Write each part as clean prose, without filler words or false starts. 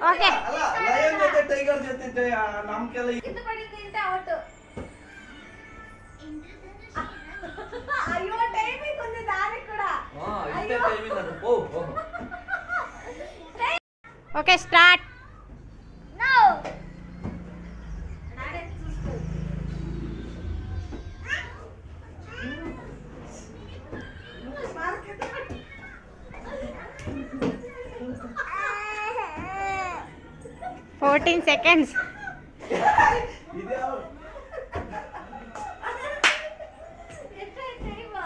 Okay ಅಲ್ಲ lion ಜೊತೆ tiger ಜೊತೆ ನಮ್ಗೆಲ್ಲ ಇದು ಪಡಿತಿಂತ ಔಟ್. ಅಯ್ಯೋ ಟೈಮಿಂಗ್ ಒಂದು ದಾರಿ ಕೂಡ. ಇಷ್ಟೇ ಟೈಮಿಂಗ್ ಅದು. ಓ ಓಕೆ ಸ್ಟಾರ್ಟ್. ನೋ ನಾಳೆ చూసుకో. 14 seconds.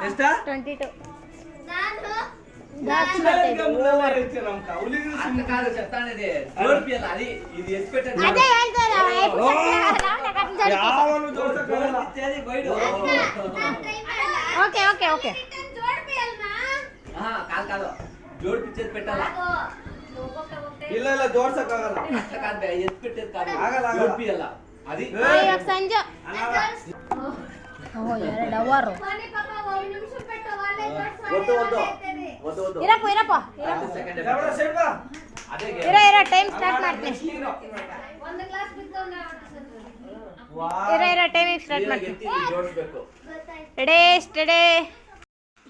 ಎಷ್ಟಾ 22. ಅದೇ ಹೇಳ್ತಾರೆ ఓకే ఓకే ఓకే ಜೋಡ್ ಪಿಚ್ಚರ್ పెట్టాలా ಇಲ್ಲ ಇಲ್ಲ ಜೋಡ್ಸಕ್ಕಾಗಲ್ಲ ಆಗಲ್ಲ ಜೋಡ್ ಅಲ್ಲ అది అయ్యో సంజ ఓ ಎರಡು ಅವರು ಇರಪ್ಪ ಇರಪ್ಪ ಇರ ಟೈಮ್ ಸ್ಟಾರ್ಟ್ ಮಾಡ್ತೀನಿ. ಒಂದು ಕ್ಲಾಸ್ ಬಿದ್ದವನ ಇರ ಟೈಮಿಂಗ್ ಸ್ಟಾರ್ಟ್ ಮಾಡ್ತೀನಿ. ಜೋಡಿಸಬೇಕು. Ready study.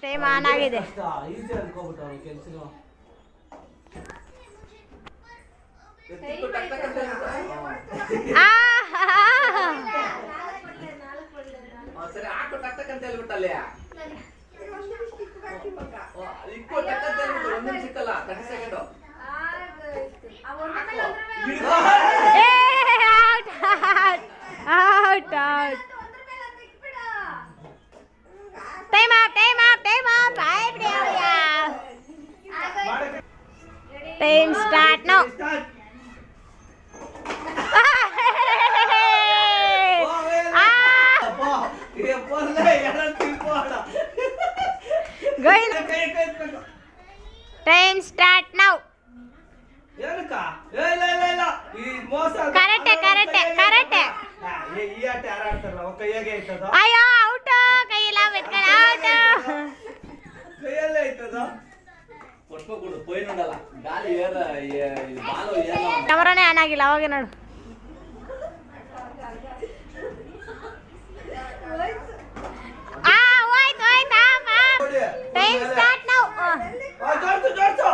ಟೈಮ್ ಆನ್ ಆಗಿದೆ. ಸರಿ ಹಾಕು ಟಕ್ ಟಕ್ ಅಂತ ಹೇಳ್ಬಿಟ್ಟಲ್ಲ. ಇಕ್ಕೋ ಟಕ್ ಅಂತ ಹೇಳ್ಬಿಟ್ಟು ಒಂದೇ ಸಿಕ್ಕಲ್ಲ 30 second. Out out. Time out time out time out. Time start now. Time start now. ಕರೆಕ್ಟೆ ಕರೆಕ್ಟೆ ಕರೆಕ್ಟೆ. ಅಯ್ಯೋ ಔಟ್. ಕೈಯೆಲ್ಲ ಬಿಟ್ಕೊಂಡು ಔಟ್. ಕೈಯಲ್ಲೇ ಐತದ ಕೊಟ್ಕೊಡು ಪೋಯ್ ನೋಡಲ್ಲ ಗಾಳಿ ಏರ ಬಾಲು ಏನೋ ಕ್ಯಾಮರಾನೇ ಆನ್ ಆಗಿಲ್ಲ ಅವಾಗ ನೋಡು. ಹೋಯ್ತು ಹೋಯ್ತು. Time start now. ಜೋಡ್ಸು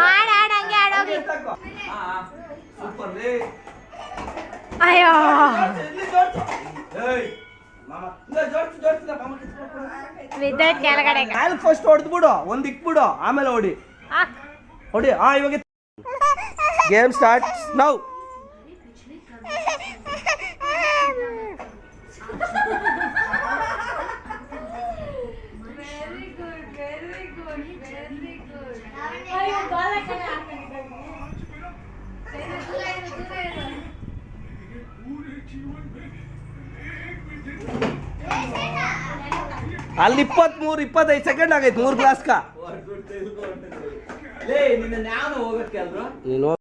ಆಡ ಆಡ ಹಂಗೆ ಆಡೋಗಿ. ಸೂಪರ್ ರೀ. ಅಯ್ಯೋ ವಿದ್ಯುತ್ ಕೆಳಗಡೆ ಕಾಲ್ ಫಸ್ಟ್ ಹೊಡೆದ್ಬಿಡು, ಒಂದ್ ಇಕ್ಬಿಡು, ಆಮೇಲೆ ಹೊಡಿ ಹೊಡಿ. ಇವಾಗ game start now. Very good very good very good. ಅಲ್ಲಿ 23-25 ಸೆಕೆಂಡ್ ಆಗೈತೆ 3 ಗ್ಲಾಸ್ಕ. ಲೇ ನಿನ್ನ ನ್ಯಾವನ ಹೋಗಕ್ಕೆ ಅಲ್ರು ನೀನು